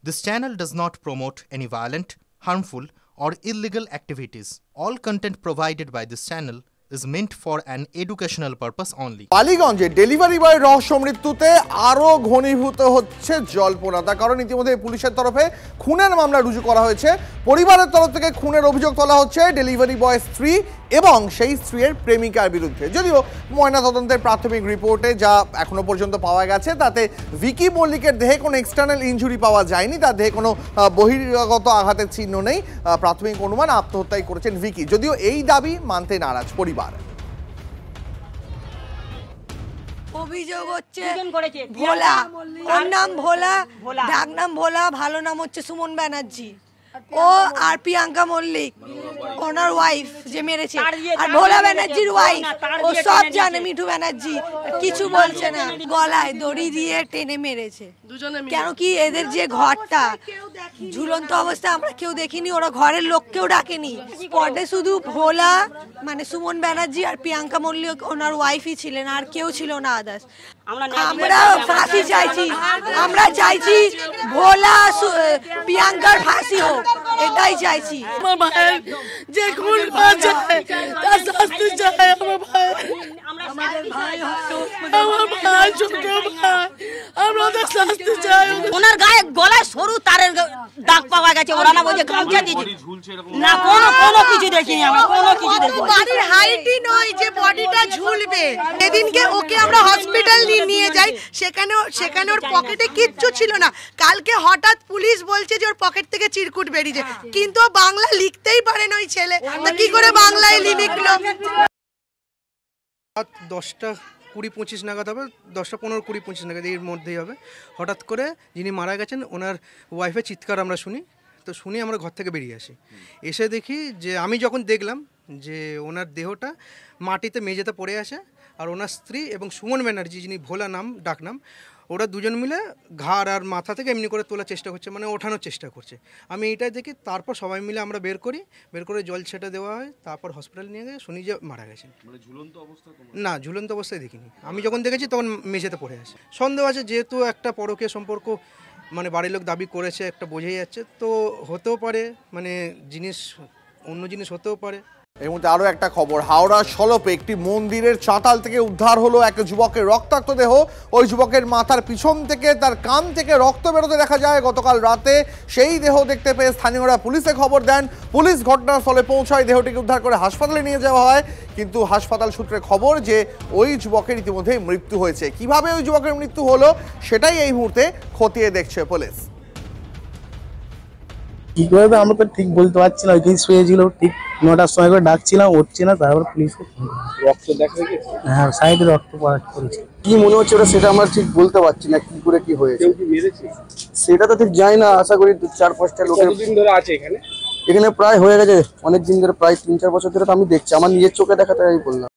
This channel does not promote any violent, harmful, or illegal activities. All content provided by this channel is meant for an educational purpose only. বালিগঞ্জে delivery boy রহস্য মৃত্যুতে আরো ঘনীভূত হচ্ছে জল্পনা। তার কারণ ইতিমধ্যে পুলিশের তরফে খুনের মামলা রুজু করা হয়েছে। পরিবারের তরফ থেকে খুনের অভিযোগ তোলা হচ্ছে ডেলিভারি বয়ের স্ত্রী এবং সেই স্ত্রীর প্রেমিকার বিরুদ্ধে। যদিও ময়নাতদন্তের প্রাথমিক রিপোর্টে যা এখনো পর্যন্ত পাওয়া গেছে তাতে ভিকি মল্লিকের দেহে কোনো এক্সটার্নাল ইনজুরি পাওয়া যায়নি, তার দেহে কোনো বহিরাগত আঘাতের চিহ্ন নেই। প্রাথমিক অনুমান আত্মহত্যাই করেছেন ভিকি, যদিও এই দাবি মানতে নারাজ পরিবার। অভিযোগ হচ্ছে ভোলা, ওর নাম ভোলা, ডাক নাম ভোলা, ভালো নাম হচ্ছে সুমন ব্যানার্জি। ও আর প্রিয়াঙ্কা মল্লিক ওনার ওয়াইফ যে মেরেছে, আর ভোলা ব্যানার্জির ওয়াইফ, ও সব জানে। মিঠু ব্যানার্জি কিছু বলছে না, গলায় দড়ি দিয়ে টেনে মেরেছে। কেন কি এদের যে ঘরটা ঝুলন্ত অবস্থায় আমরা কেউ দেখিনি, ওরা ঘরের লোককেও ডাকেনি। স্পটে শুধু ভোলা মানে সুমন ব্যানার্জি আর প্রিয়াঙ্কা মল্লিক ওনার ওয়াইফই ছিলেন, আর কেউ ছিল না আদার্স। আমরা ফাঁসি চাইছি, আমরা চাইছি ভোলা প্রিয়াঙ্কার ফাঁসি হোক, এটাই চাইছি। আমার ভাই যে খুন করেছে তার শাস্তি চাই। আমার ভাই ছোট ভাই, আমরা তার শাস্তি চাই। ওনার গায়ে গলায় সরু তারের দাগ পাওয়া গেছে, ওরা না বলছে গামছা দিয়েছে না, কোনো কিছু দেখিনি আমরা, কোনো কিছু দেখিনি। বাড়ির হাইটই নয় যে বডিটা ঝুলবে। সেদিনকে ওকে আমরা হসপিটাল নিয়ে যাই, সেখানে ওর পকেটে কিচ্ছু ছিল না। কালকে হঠাৎ পুলিশ বলছে যে ওর পকেট থেকে চিরকুট বেরিয়েছে, কিন্তু ও বাংলা লিখতেই পারে না ওই ছেলে, তা কি করে বাংলায় লিখলো? 10:20-25 নাগাদ হবে, 10:15-20-25 নাগাদ এর মধ্যেই হবে। হঠাৎ করে যিনি মারা গেছেন ওনার ওয়াইফের চিৎকার আমরা শুনি, তো শুনি আমরা ঘর থেকে বেরিয়ে আসি। এসে দেখি যে আমি যখন দেখলাম যে ওনার দেহটা মাটিতে মেঝেতে পড়ে আছে, আর ওনার স্ত্রী এবং সুমন ব্যানার্জি যিনি ভোলা নাম ডাকনাম, ওরা দুজন মিলে ঘাড় আর মাথা থেকে এমনি করে তোলার চেষ্টা করছে, মানে ওঠানোর চেষ্টা করছে। আমি এইটাই দেখি, তারপর সবাই মিলে আমরা বের করে জল ছেটে দেওয়া হয়, তারপর হসপিটাল নিয়ে গিয়ে শুনি যে মারা গেছেন। না, ঝুলন্ত অবস্থায় দেখিনি, আমি যখন দেখেছি তখন মেঝেতে পড়ে আছে। সন্দেহ আছে, যেহেতু একটা পরকীয়া সম্পর্ক মানে বাড়ির লোক দাবি করেছে, একটা বোঝাই যাচ্ছে, তো হতেও পারে মানে অন্য জিনিস হতেও পারে। এর মধ্যে আরো একটা খবর, হাওড়া সলপে একটি মন্দিরের চাতাল থেকে উদ্ধার হলো এক যুবকের রক্তাক্ত দেহ। ওই যুবকের মাথার পিছন থেকে তার কান থেকে রক্ত বেরোতে দেখা যায়। গতকাল রাতে সেই দেহ দেখতে পেয়ে স্থানীয়রা পুলিশে খবর দেন। পুলিশ ঘটনাস্থলে পৌঁছায়, দেহটিকে উদ্ধার করে হাসপাতালে নিয়ে যাওয়া হয়, কিন্তু হাসপাতাল সূত্রে খবর যে ওই যুবকের ইতিমধ্যেই মৃত্যু হয়েছে। কিভাবে ওই যুবকের মৃত্যু হলো সেটাই এই মুহূর্তে খতিয়ে দেখছে পুলিশ। কি করবে আমরা তো ঠিক বলতে পারছি না, ওইখানে শুয়েছিল, ঠিক 9টার সময় করে ডাকছিলাম, উঠছে না, তারপর পুলিশকে রক্ত দেখা গেছে। হ্যাঁ, সাইডে রক্ত পড়েছে। কি মনে হচ্ছে ওটা সেটা আমরা ঠিক বলতে পারছি না, কি করে কি হয়েছে সেটা তো ঠিক জানি না। আশা করি 4-5টা লোকের ধরে আছে এখানে প্রায় হয়ে গেছে অনেক দিন ধরে, প্রায় 3-4 বছর ধরে তো আমি দেখছি, আমার নিজের চোখে দেখাতে আমি বললাম।